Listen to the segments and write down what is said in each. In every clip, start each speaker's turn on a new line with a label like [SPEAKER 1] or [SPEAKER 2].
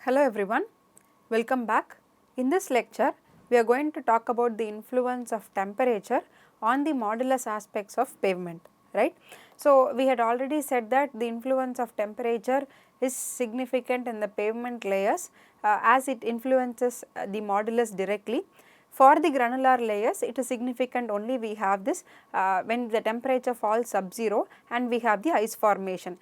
[SPEAKER 1] Hello everyone, welcome back. In this lecture, we are going to talk about the influence of temperature on the modulus aspects of pavement, right. So, we had already said that the influence of temperature is significant in the pavement layers as it influences the modulus directly. For the granular layers, it is significant only we have this when the temperature falls sub-zero and we have the ice formation.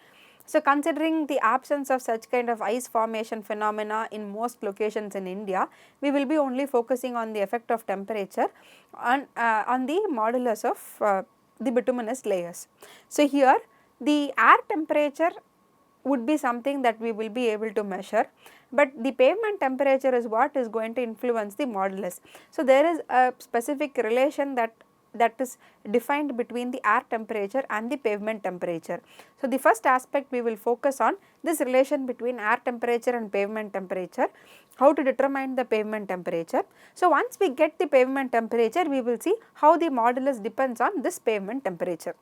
[SPEAKER 1] So, considering the absence of such kind of ice formation phenomena in most locations in India, we will be only focusing on the effect of temperature on the modulus of the bituminous layers. So, here the air temperature would be something that we will be able to measure, but the pavement temperature is what is going to influence the modulus. So, there is a specific relation that is defined between the air temperature and the pavement temperature. So, the first aspect we will focus on this relation between air temperature and pavement temperature, how to determine the pavement temperature. So, once we get the pavement temperature, we will see how the modulus depends on this pavement temperature,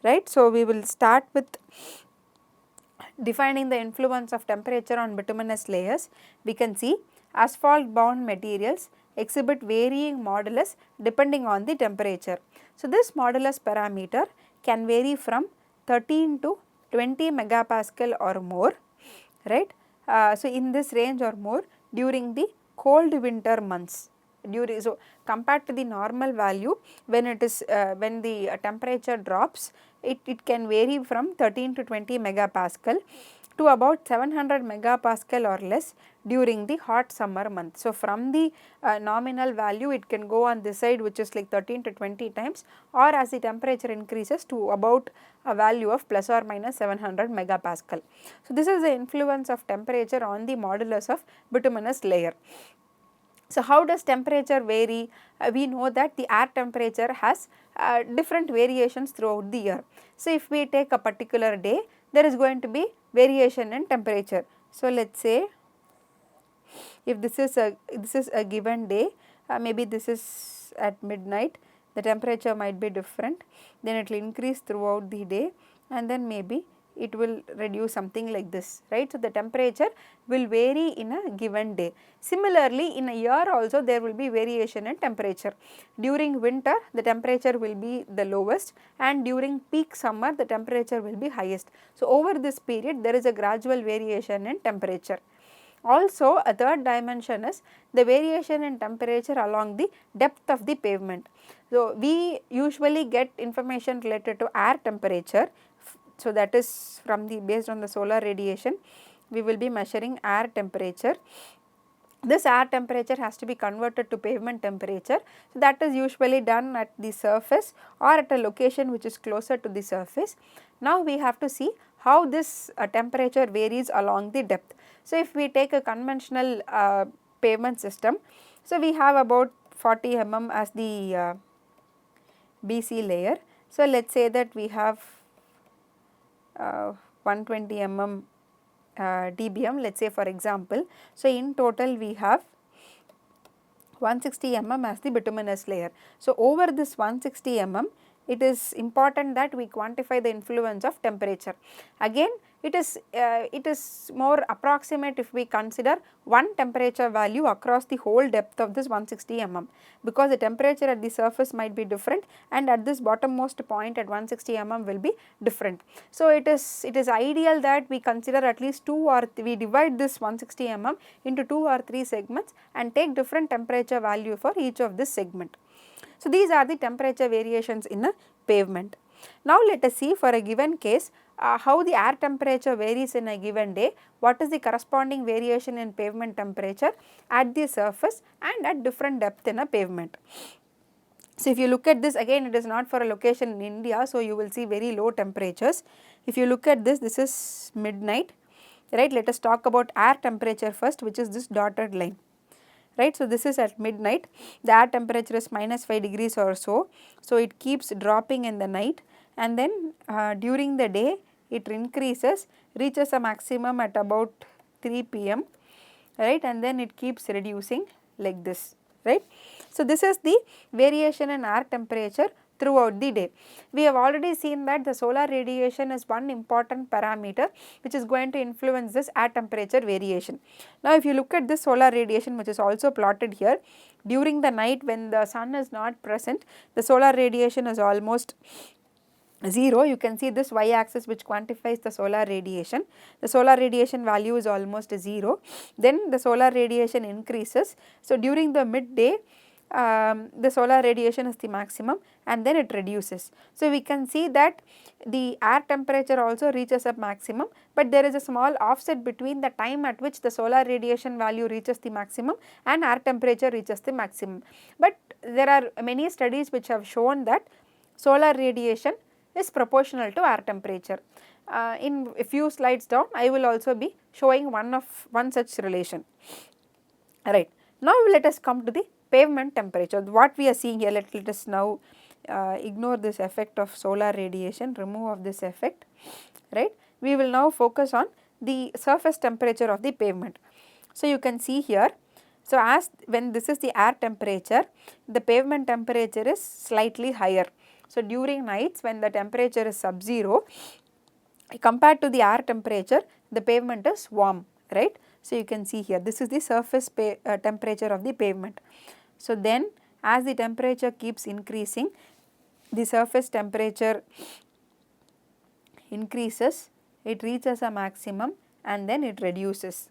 [SPEAKER 1] right. So, we will start with defining the influence of temperature on bituminous layers. We can see asphalt bound materials exhibit varying modulus depending on the temperature. So, this modulus parameter can vary from 13 to 20 megapascal or more, right. So, in this range or more during the cold winter months. So, compared to the normal value, when it is when the temperature drops, it can vary from 13 to 20 megapascal to about 700 megapascal or less during the hot summer month. So, from the nominal value, it can go on this side, which is like 13 to 20 times, or as the temperature increases to about a value of plus or minus 700 megapascal. So, this is the influence of temperature on the modulus of bituminous layer. So, how does temperature vary? We know that the air temperature has different variations throughout the year. So, if we take a particular day, there is going to be variation in temperature. So, let us say if this is a given day, maybe this is at midnight, the temperature might be different, then it will increase throughout the day, and then maybe it will reduce something like this, right. So, the temperature will vary in a given day. Similarly, in a year also there will be variation in temperature. During winter the temperature will be the lowest, and during peak summer the temperature will be highest. So, over this period there is a gradual variation in temperature. Also, a third dimension is the variation in temperature along the depth of the pavement. So, we usually get information related to air temperature. So, that is from the based on the solar radiation, we will be measuring air temperature. This air temperature has to be converted to pavement temperature. So, that is usually done at the surface or at a location which is closer to the surface. Now, we have to see how this temperature varies along the depth. So, if we take a conventional pavement system, so we have about 40 mm as the BC layer. So, let us say that we have 120 mm dBm, let us say for example. So, in total we have 160 mm as the bituminous layer. So, over this 160 mm, it is important that we quantify the influence of temperature. Again, it is more approximate if we consider one temperature value across the whole depth of this 160 mm, because the temperature at the surface might be different and at this bottommost point at 160 mm will be different. So, it is ideal that we consider at least we divide this 160 mm into 2 or 3 segments and take different temperature value for each of this segment. So, these are the temperature variations in a pavement. Now, let us see for a given case how the air temperature varies in a given day, what is the corresponding variation in pavement temperature at the surface and at different depth in a pavement. So, if you look at this, again it is not for a location in India, so you will see very low temperatures. If you look at this, this is midnight, right. Let us talk about air temperature first, which is this dotted line, right. So, this is at midnight, the air temperature is minus 5 degrees or so. So, it keeps dropping in the night, and then during the day it increases, reaches a maximum at about 3 p.m, right, and then it keeps reducing like this, right. So, this is the variation in air temperature throughout the day. We have already seen that the solar radiation is one important parameter which is going to influence this air temperature variation. Now if you look at this solar radiation, which is also plotted here, during the night when the sun is not present, the solar radiation is almost 0. You can see this y axis which quantifies the solar radiation. The solar radiation value is almost 0. Then the solar radiation increases. So during the midday, the solar radiation is the maximum and then it reduces. So we can see that the air temperature also reaches a maximum, but there is a small offset between the time at which the solar radiation value reaches the maximum and air temperature reaches the maximum. But there are many studies which have shown that solar radiation is proportional to air temperature. In a few slides down, I will also be showing one such relation. Alright, now let us come to the pavement temperature. What we are seeing here, let us now ignore this effect of solar radiation, remove of this effect, right. We will now focus on the surface temperature of the pavement. So you can see here, so as when this is the air temperature, the pavement temperature is slightly higher. So during nights when the temperature is sub-zero, compared to the air temperature, the pavement is warm, right. So you can see here, this is the surface temperature of the pavement. So then as the temperature keeps increasing, the surface temperature increases, it reaches a maximum and then it reduces,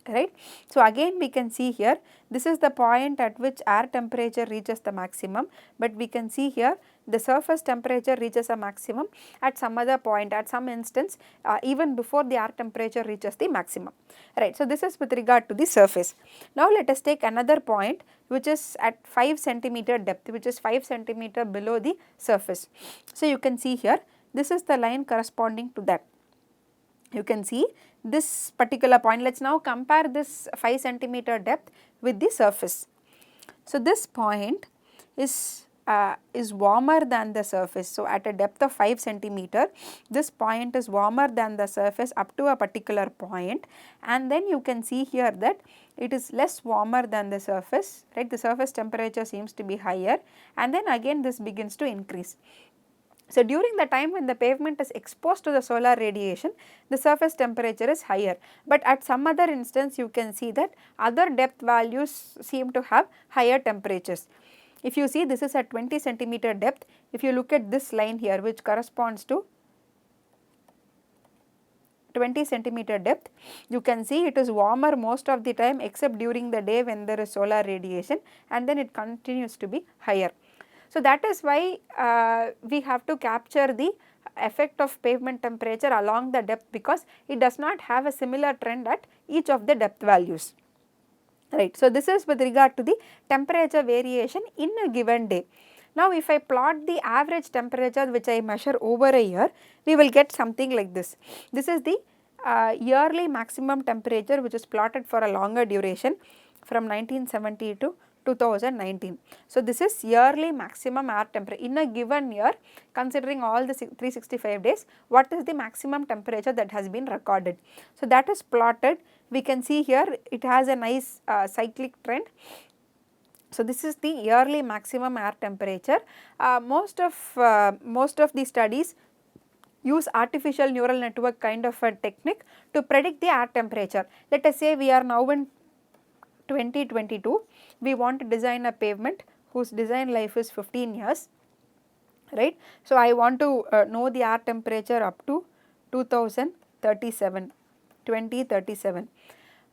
[SPEAKER 1] right. So again we can see here, this is the point at which air temperature reaches the maximum, but we can see here the surface temperature reaches a maximum at some other point, at some instance even before the air temperature reaches the maximum, right. So this is with regard to the surface. Now let us take another point which is at 5 centimeter depth, which is 5 centimeter below the surface. So you can see here, this is the line corresponding to that. You can see this particular point. Let us now compare this 5 centimeter depth with the surface. So this point is warmer than the surface. So at a depth of 5 centimeter, this point is warmer than the surface up to a particular point, and then you can see here that it is less warmer than the surface, right. The surface temperature seems to be higher, and then again this begins to increase. So during the time when the pavement is exposed to the solar radiation, the surface temperature is higher, but at some other instance you can see that other depth values seem to have higher temperatures. If you see, this is at 20 centimeter depth. If you look at this line here which corresponds to 20 centimeter depth, you can see it is warmer most of the time except during the day when there is solar radiation, and then it continues to be higher. So that is why we have to capture the effect of pavement temperature along the depth, because it does not have a similar trend at each of the depth values, right. So this is with regard to the temperature variation in a given day. Now if I plot the average temperature which I measure over a year, we will get something like this. This is the yearly maximum temperature which is plotted for a longer duration from 1970 to 2019. So this is yearly maximum air temperature in a given year, considering all the 365 days, what is the maximum temperature that has been recorded. So that is plotted. We can see here it has a nice cyclic trend. So this is the yearly maximum air temperature. Most of the studies use artificial neural network kind of a technique to predict the air temperature. Let us say we are now in 2022, we want to design a pavement whose design life is 15 years, right. So I want to know the air temperature up to 2037.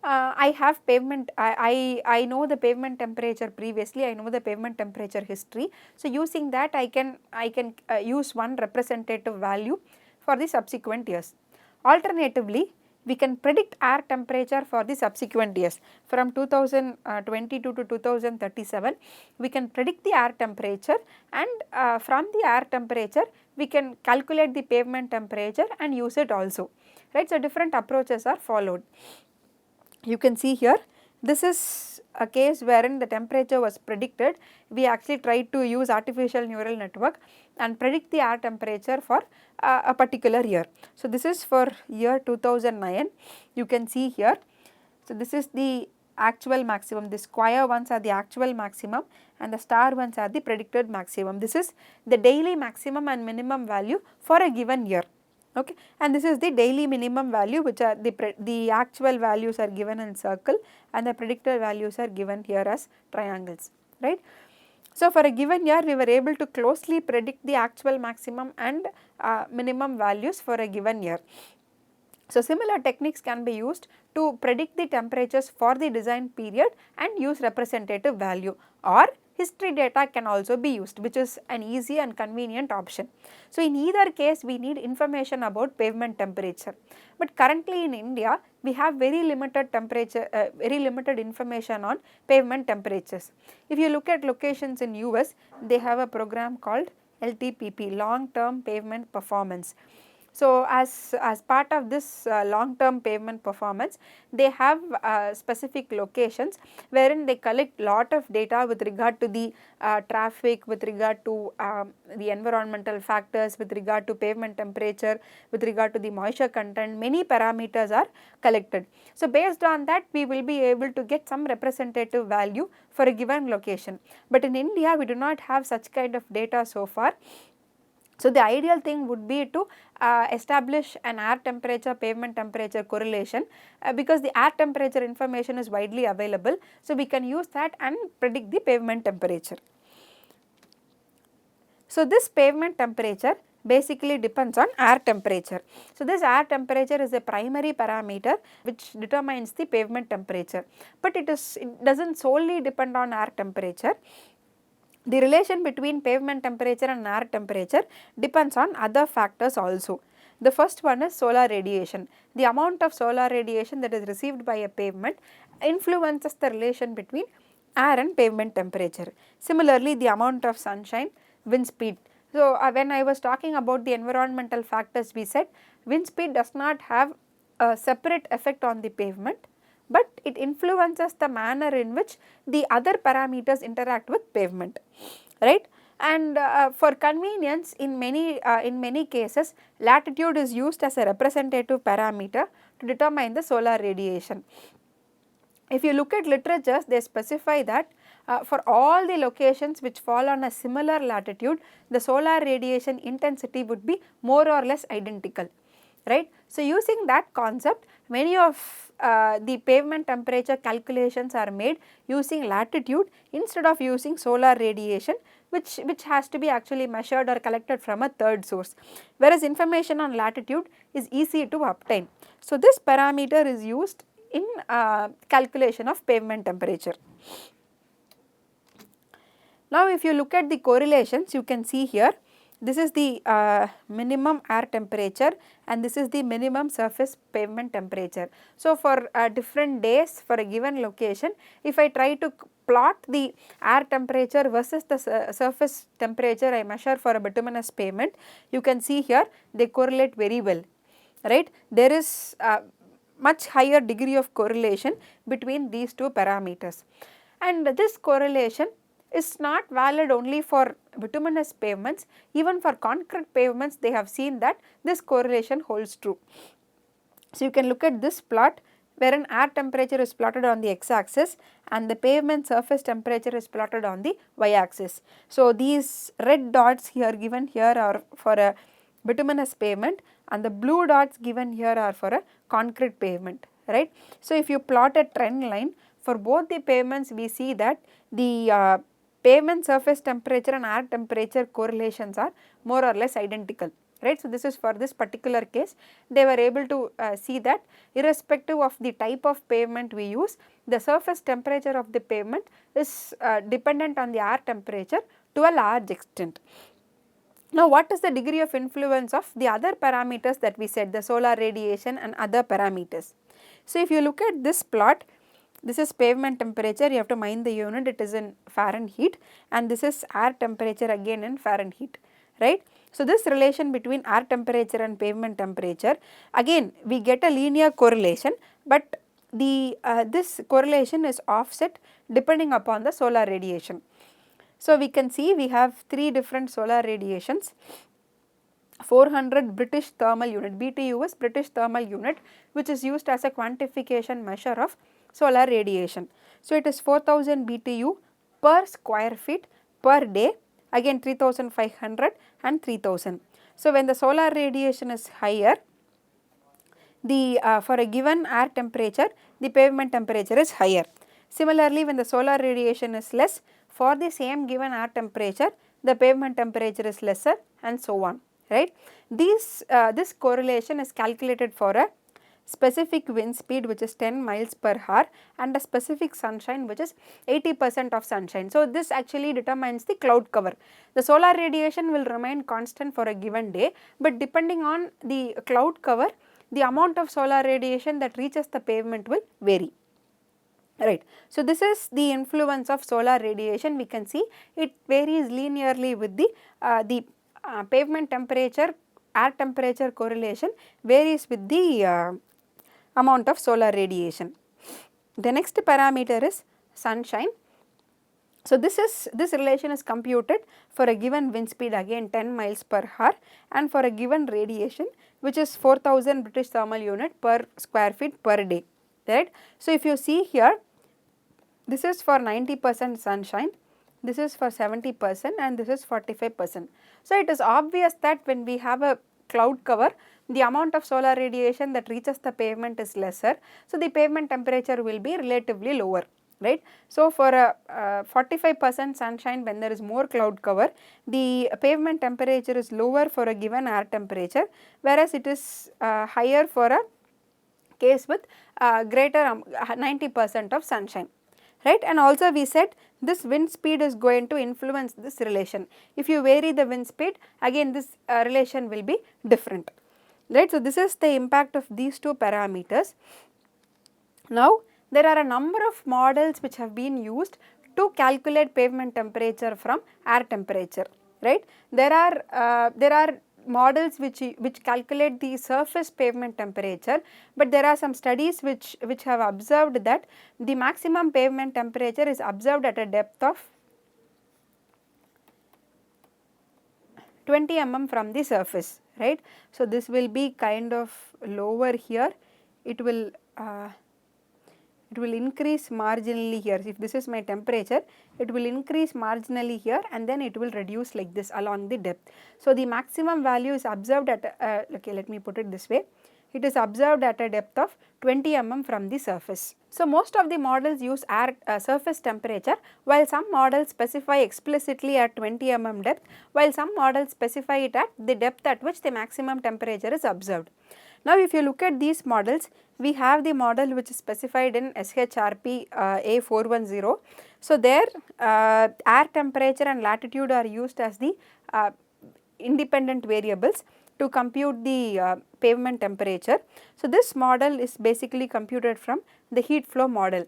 [SPEAKER 1] I have pavement, I know the pavement temperature previously, I know the pavement temperature history. So using that I can use one representative value for the subsequent years. Alternatively, we can predict air temperature for the subsequent years. From 2022 to 2037, we can predict the air temperature, and from the air temperature, we can calculate the pavement temperature and use it also, right. So different approaches are followed. You can see here, this is a case wherein the temperature was predicted. We actually tried to use artificial neural network and predict the air temperature for a particular year. So this is for year 2009. You can see here. So this is the actual maximum, the square ones are the actual maximum and the star ones are the predicted maximum. This is the daily maximum and minimum value for a given year, okay, and this is the daily minimum value, which are the actual values are given in circle and the predicted values are given here as triangles, right. So, for a given year we were able to closely predict the actual maximum and minimum values for a given year. So, similar techniques can be used to predict the temperatures for the design period and use representative value, or history data can also be used, which is an easy and convenient option. So, in either case we need information about pavement temperature, but currently in India we have very limited information on pavement temperatures. If you look at locations in US, they have a program called LTPP, long term pavement performance. So, as part of this long term pavement performance, they have specific locations wherein they collect lot of data with regard to the traffic, with regard to the environmental factors, with regard to pavement temperature, with regard to the moisture content. Many parameters are collected. So, based on that we will be able to get some representative value for a given location, but in India we do not have such kind of data so far. So, the ideal thing would be to establish an air temperature pavement temperature correlation, because the air temperature information is widely available. So, we can use that and predict the pavement temperature. So, this pavement temperature basically depends on air temperature. So, this air temperature is a primary parameter which determines the pavement temperature, but it does not solely depend on air temperature. The relation between pavement temperature and air temperature depends on other factors also. The first one is solar radiation. The amount of solar radiation that is received by a pavement influences the relation between air and pavement temperature. Similarly, the amount of sunshine, wind speed. So, when I was talking about the environmental factors, we said wind speed does not have a separate effect on the pavement, but it influences the manner in which the other parameters interact with pavement, right. And for convenience, in many cases latitude is used as a representative parameter to determine the solar radiation. If you look at literatures, they specify that for all the locations which fall on a similar latitude, the solar radiation intensity would be more or less identical, right. So, using that concept, many of the pavement temperature calculations are made using latitude instead of using solar radiation, which has to be actually measured or collected from a third source, whereas information on latitude is easy to obtain. So, this parameter is used in calculation of pavement temperature. Now, if you look at the correlations, you can see here, this is the minimum air temperature and this is the minimum surface pavement temperature. So, for different days for a given location, if I try to plot the air temperature versus the surface temperature I measure for a bituminous pavement, you can see here they correlate very well, right. There is much higher degree of correlation between these two parameters, and this correlation is not valid only for bituminous pavements. Even for concrete pavements they have seen that this correlation holds true. So, you can look at this plot wherein air temperature is plotted on the x axis and the pavement surface temperature is plotted on the y axis. So, these red dots here given here are for a bituminous pavement and the blue dots given here are for a concrete pavement, right. So, if you plot a trend line for both the pavements, we see that the pavement surface temperature and air temperature correlations are more or less identical, right. So, this is for this particular case, they were able to see that irrespective of the type of pavement we use, the surface temperature of the pavement is dependent on the air temperature to a large extent. Now, what is the degree of influence of the other parameters that we said, the solar radiation and other parameters? So, if you look at this plot, this is pavement temperature, you have to mind the unit, it is in Fahrenheit, and this is air temperature again in Fahrenheit, right. So, this relation between air temperature and pavement temperature, again we get a linear correlation, but the this correlation is offset depending upon the solar radiation. So, we can see we have three different solar radiations. 400 British thermal unit, BTU is British thermal unit, which is used as a quantification measure of solar radiation. So it is 4000 BTU per square feet per day, again 3500 and 3000. So when the solar radiation is higher, the for a given air temperature, the pavement temperature is higher. Similarly, when the solar radiation is less, for the same given air temperature, the pavement temperature is lesser, and so on, right. This correlation is calculated for a specific wind speed which is 10 miles per hour and a specific sunshine which is 80% of sunshine. So this actually determines the cloud cover. The solar radiation will remain constant for a given day, but depending on the cloud cover, the amount of solar radiation that reaches the pavement will vary, right. So this is the influence of solar radiation. We can see it varies linearly with the pavement temperature, air temperature correlation varies with the amount of solar radiation. The next parameter is sunshine. So this relation is computed for a given wind speed, again 10 miles per hour, and for a given radiation which is 4000 British thermal unit per square feet per day, right. So if you see here, this is for 90% sunshine, this is for 70% and this is 45%. So it is obvious that when we have a cloud cover, the amount of solar radiation that reaches the pavement is lesser, so the pavement temperature will be relatively lower, right. So for a 45% sunshine, when there is more cloud cover, the pavement temperature is lower for a given air temperature, whereas it is higher for a case with greater 90% of sunshine, right. And also we said this wind speed is going to influence this relation. If you vary the wind speed, again this relation will be different, right. So this is the impact of these two parameters. Now there are a number of models which have been used to calculate pavement temperature from air temperature, right. There are models which calculate the surface pavement temperature, but there are some studies which have observed that the maximum pavement temperature is observed at a depth of 20 mm from the surface, right. So this will be kind of lower here, it will increase marginally here. If this is my temperature, it will increase marginally here and then it will reduce like this along the depth. So the maximum value is observed at okay, let me put it this way, it is observed at a depth of 20 mm from the surface. So most of the models use air surface temperature, while some models specify explicitly at 20 mm depth, while some models specify it at the depth at which the maximum temperature is observed. Now if you look at these models, we have the model which is specified in SHRP A410. So there air temperature and latitude are used as the independent variables to compute the pavement temperature. So this model is basically computed from the heat flow model.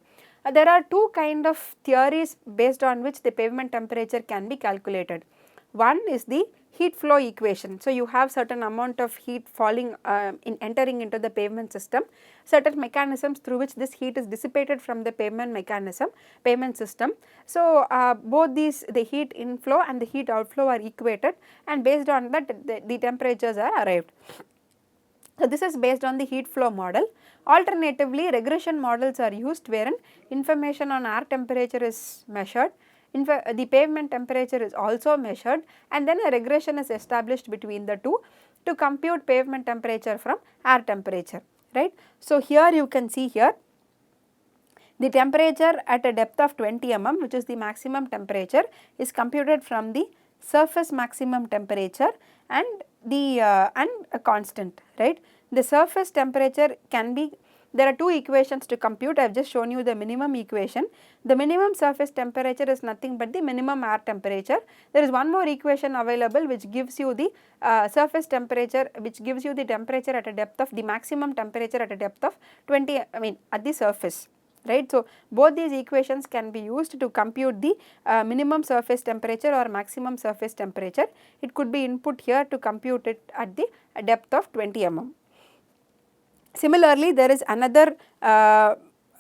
[SPEAKER 1] There are two kind of theories based on which the pavement temperature can be calculated. One is the heat flow equation. So you have certain amount of heat falling entering into the pavement system, certain mechanisms through which this heat is dissipated from the pavement system. So both these, the heat inflow and the heat outflow, are equated, and based on that the temperatures are arrived. So this is based on the heat flow model. Alternatively, regression models are used wherein information on air temperature is measured, the pavement temperature is also measured, and then a regression is established between the two to compute pavement temperature from air temperature, right. So here you can see here the temperature at a depth of 20 mm, which is the maximum temperature, is computed from the surface maximum temperature and the and a constant, right. The surface temperature can be, there are two equations to compute. I have just shown you the minimum equation. The minimum surface temperature is nothing but the minimum air temperature. There is one more equation available which gives you the surface temperature, which gives you the temperature at a depth of, the maximum temperature at a depth of 20, at the surface, right. So both these equations can be used to compute the minimum surface temperature or maximum surface temperature. It could be input here to compute it at the depth of 20 mm. Similarly, there is another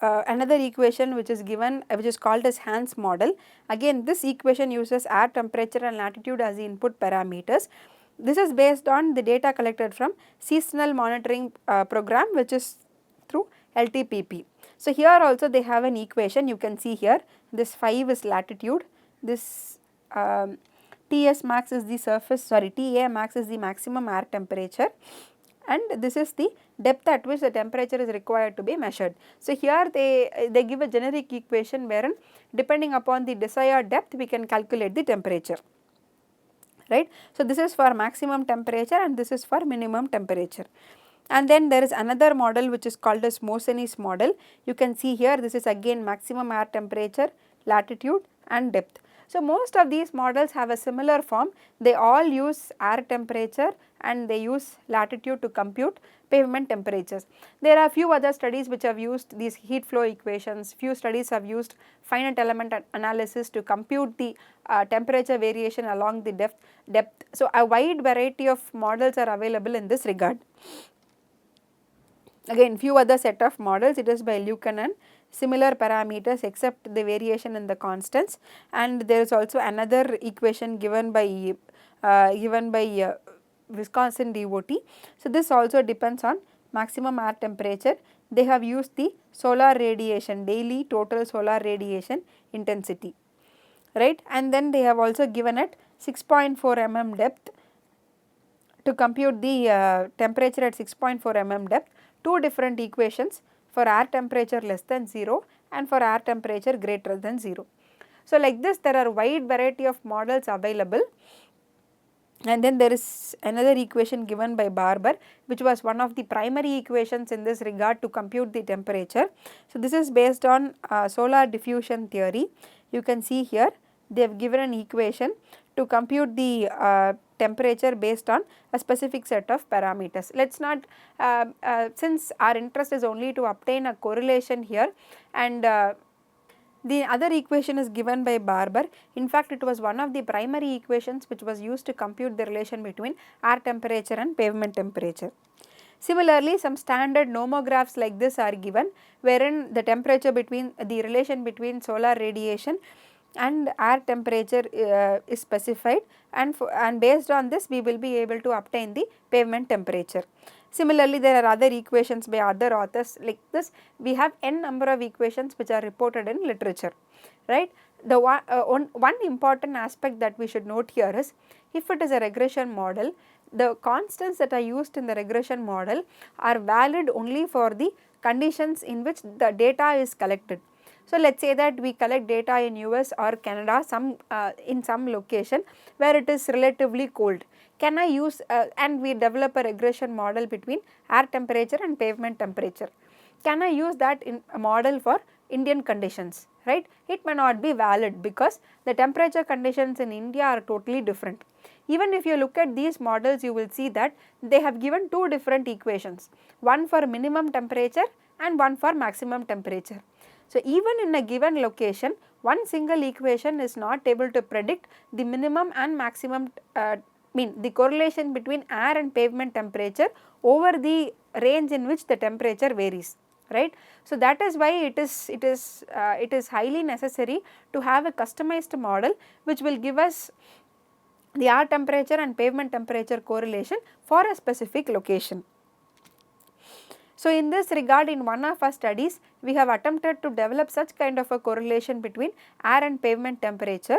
[SPEAKER 1] equation which is given, which is called as Hans model. Again, this equation uses air temperature and latitude as the input parameters. This is based on the data collected from seasonal monitoring program, which is through LTPP. So here also they have an equation, you can see here, this 5 is latitude, this Ts max is the surface, sorry, Ta max is the maximum air temperature, and this is the depth at which the temperature is required to be measured. So here they give a generic equation wherein depending upon the desired depth we can calculate the temperature, right. So this is for maximum temperature and this is for minimum temperature. And then there is another model which is called as Moseney's model. You can see here, this is again maximum air temperature, latitude and depth. So most of these models have a similar form, they all use air temperature and they use latitude to compute pavement temperatures. There are few other studies which have used these heat flow equations, few studies have used finite element analysis to compute the temperature variation along the depth. So a wide variety of models are available in this regard. Again few other set of models, it is by Lucanen, similar parameters except the variation in the constants, and there is also another equation given by Wisconsin DOT. So this also depends on maximum air temperature. They have used the solar radiation, daily total solar radiation intensity, right, and then they have also given at 6.4 mm depth to compute the temperature at 6.4 mm depth. Two different equations for air temperature less than 0 and for air temperature greater than 0. So like this there are wide variety of models available, and then there is another equation given by Barber which was one of the primary equations in this regard to compute the temperature. So this is based on solar diffusion theory. You can see here they have given an equation to compute the temperature based on a specific set of parameters. Let us not, since our interest is only to obtain a correlation here, and the other equation is given by Barber. In fact, it was one of the primary equations which was used to compute the relation between air temperature and pavement temperature. Similarly, some standard nomographs like this are given, wherein the temperature between the relation between solar radiation and air temperature is specified, and based on this we will be able to obtain the pavement temperature. Similarly, there are other equations by other authors like this. We have n number of equations which are reported in literature, right. The one important aspect that we should note here is, if it is a regression model, the constants that are used in the regression model are valid only for the conditions in which the data is collected. So let us say that we collect data in US or Canada, in some location where it is relatively cold. Can I use and we develop a regression model between air temperature and pavement temperature. Can I use that in a model for Indian conditions, right? It may not be valid because the temperature conditions in India are totally different. Even if you look at these models, you will see that they have given two different equations, one for minimum temperature and one for maximum temperature. So even in a given location, one single equation is not able to predict the minimum and maximum, the correlation between air and pavement temperature over the range in which the temperature varies, right. So that is why it is highly necessary to have a customized model which will give us the air temperature and pavement temperature correlation for a specific location. So in this regard, in one of our studies, we have attempted to develop such kind of a correlation between air and pavement temperature.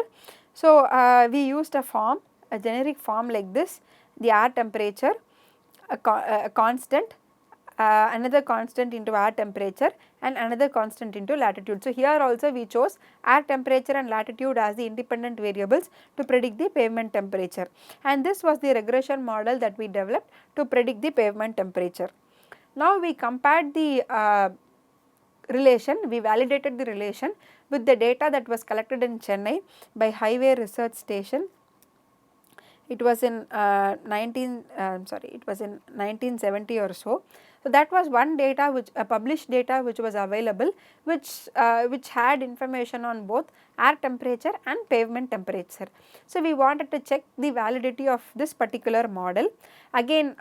[SPEAKER 1] So we used a form, a generic form like this, the air temperature, a constant, another constant into air temperature and another constant into latitude. So here also we chose air temperature and latitude as the independent variables to predict the pavement temperature, and this was the regression model that we developed to predict the pavement temperature. Now we compared the relation, we validated the relation with the data that was collected in Chennai by Highway Research Station. It was in 1970 or so. So that was one data which published data which was available, which had information on both air temperature and pavement temperature. So we wanted to check the validity of this particular model. Again,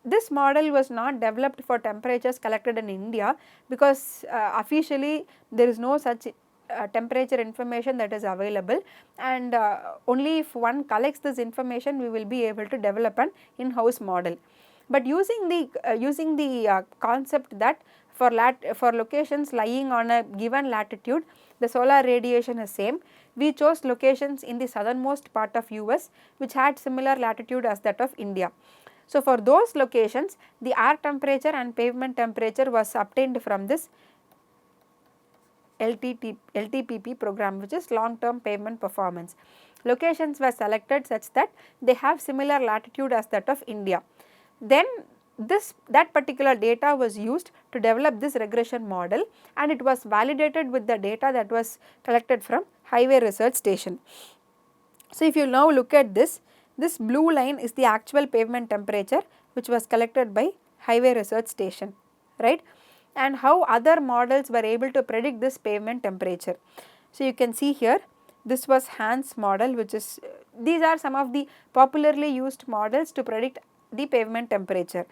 [SPEAKER 1] this model was not developed for temperatures collected in India because officially there is no such temperature information that is available, and only if one collects this information we will be able to develop an in-house model. But using the concept that for locations lying on a given latitude the solar radiation is same, we chose locations in the southernmost part of US which had similar latitude as that of India. So, for those locations the air temperature and pavement temperature was obtained from this LTPP program, which is long term pavement performance. Locations were selected such that they have similar latitude as that of India. Then that particular data was used to develop this regression model, and it was validated with the data that was collected from Highway Research Station. So, if you now look at this blue line is the actual pavement temperature which was collected by Highway Research Station, right, and how other models were able to predict this pavement temperature. So, you can see here this was Hans model, which is these are some of the popularly used models to predict the pavement temperature.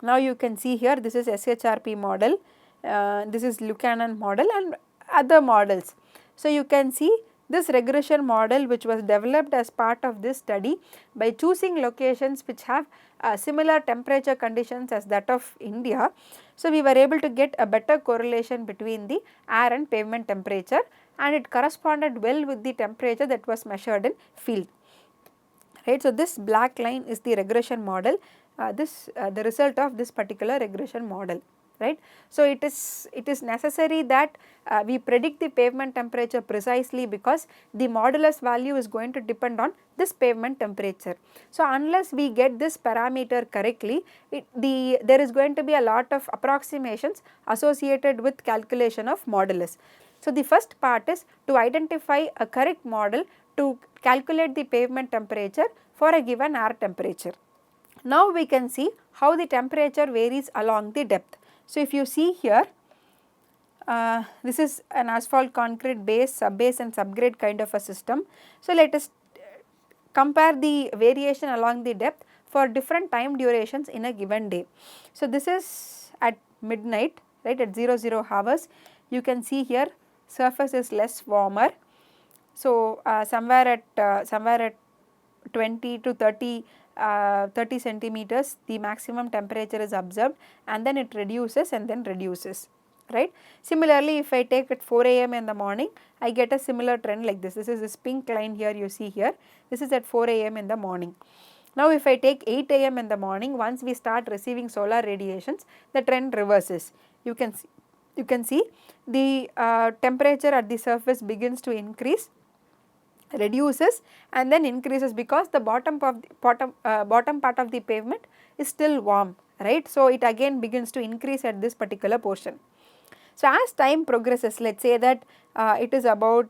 [SPEAKER 1] Now, you can see here this is SHRP model, this is Lucanen model and other models. So, you can see this regression model which was developed as part of this study by choosing locations which have similar temperature conditions as that of India. So, we were able to get a better correlation between the air and pavement temperature, and it corresponded well with the temperature that was measured in field. Right. So, this black line is the regression model, the result of this particular regression model. Right. So, it is necessary that we predict the pavement temperature precisely because the modulus value is going to depend on this pavement temperature. So, unless we get this parameter correctly, there is going to be a lot of approximations associated with calculation of modulus. So, the first part is to identify a correct model to calculate the pavement temperature for a given air temperature. Now, we can see how the temperature varies along the depth. So, if you see here, this is an asphalt concrete base, subbase and subgrade kind of a system. So, let us compare the variation along the depth for different time durations in a given day. So, this is at midnight, right, at 00 hours. You can see here surface is less warmer. So, somewhere at 20 to 30 centimeters the maximum temperature is observed, and then it reduces and then reduces, right. Similarly, if I take at 4 AM in the morning, I get a similar trend like this. This is this pink line here you see here, this is at 4 AM in the morning. Now, if I take 8 AM in the morning, once we start receiving solar radiations, the trend reverses. You can see the temperature at the surface begins to increase, reduces and then increases because the bottom part of the pavement is still warm, right. So, it again begins to increase at this particular portion. So, as time progresses, let us say that it is about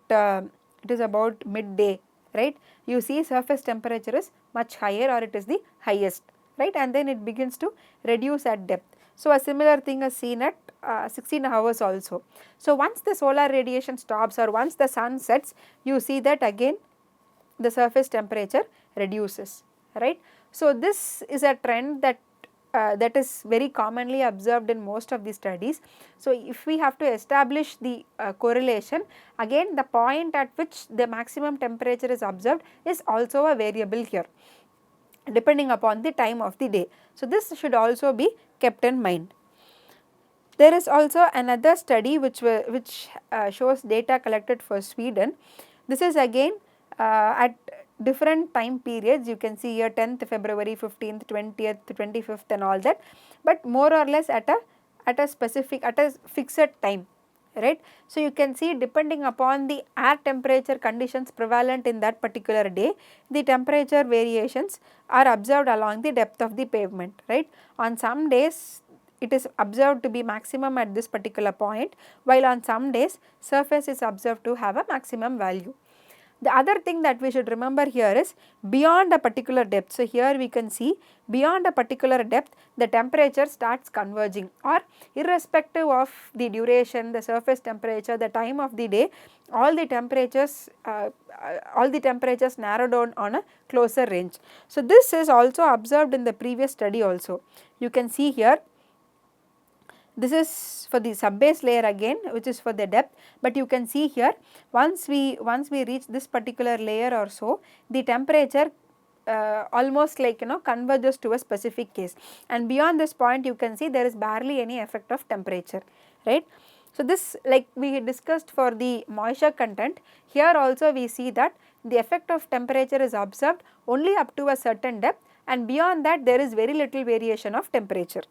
[SPEAKER 1] midday, right, you see surface temperature is much higher or it is the highest, right, and then it begins to reduce at depth. So, a similar thing is seen at 16 hours also. So, once the solar radiation stops or once the sun sets, you see that again the surface temperature reduces, right. So, this is a trend that is very commonly observed in most of the studies. So, if we have to establish the correlation, again the point at which the maximum temperature is observed is also a variable here, depending upon the time of the day. So, this should also be kept in mind. There is also another study which shows data collected for Sweden. This is again at different time periods. You can see here 10th February, 15th, 20th, 25th and all that, but more or less at a fixed time, right. So, you can see depending upon the air temperature conditions prevalent in that particular day, the temperature variations are observed along the depth of the pavement, right. On some days it is observed to be maximum at this particular point, while on some days surface is observed to have a maximum value. The other thing that we should remember here is beyond a particular depth. So, here we can see beyond a particular depth the temperature starts converging, or irrespective of the duration, the surface temperature, the time of the day, all the temperatures narrow down on a closer range. So, this is also observed in the previous study also. You can see here This is for the subbase layer again, which is for the depth, but you can see here once we reach this particular layer or so, the temperature almost like converges to a specific case, and beyond this point you can see there is barely any effect of temperature, right. So, this like we discussed for the moisture content, here also we see that the effect of temperature is observed only up to a certain depth, and beyond that there is very little variation of temperature.